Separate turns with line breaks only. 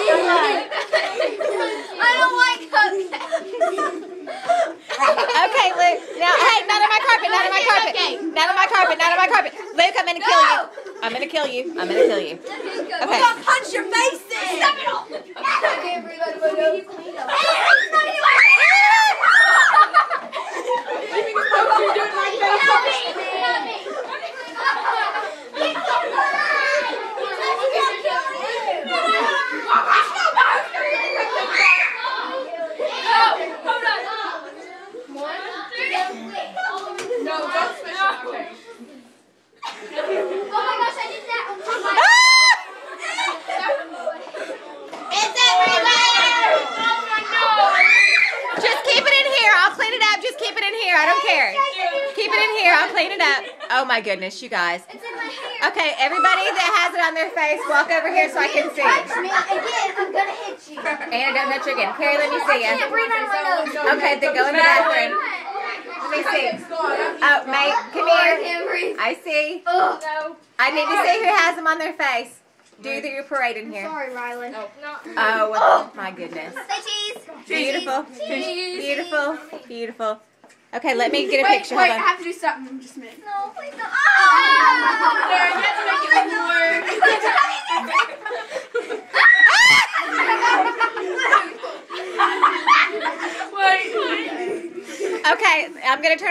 I don't like cupcakes.
Okay, Luke. Now, hey, not on my carpet, not on my carpet. Not on my carpet, not on my carpet. Luke, I'm going to kill you. I'm going to kill you. I'm going to kill you.
We're
Okay.
gonna punch your face in. Stop it all.
I don't care. Keep it in here. I'll clean it up. Oh my goodness, you guys.
It's in my hair.
Okay, everybody that has it on their face, walk over here so I can see.
Touch me again, I'm gonna hit you.
Anna, don't touch you again. Carrie, let me see
I can't
you.
breathe out of my nose.
Okay, then go in the bathroom. Let me see. Oh, mate, come
I
here.
can't breathe.
I see.
Oh, no.
I need to see who has them on their face. Do your parade in here.
Sorry, Rylan.
Oh, my goodness.
Say cheese.
Beautiful.
Cheese.
Beautiful. Beautiful. Okay, let me get a picture.
Wait,
Hold
I
on.
have to do something. Just a minute.
No, please don't.
There, you have to make it more. Wait.
Okay, I'm going to turn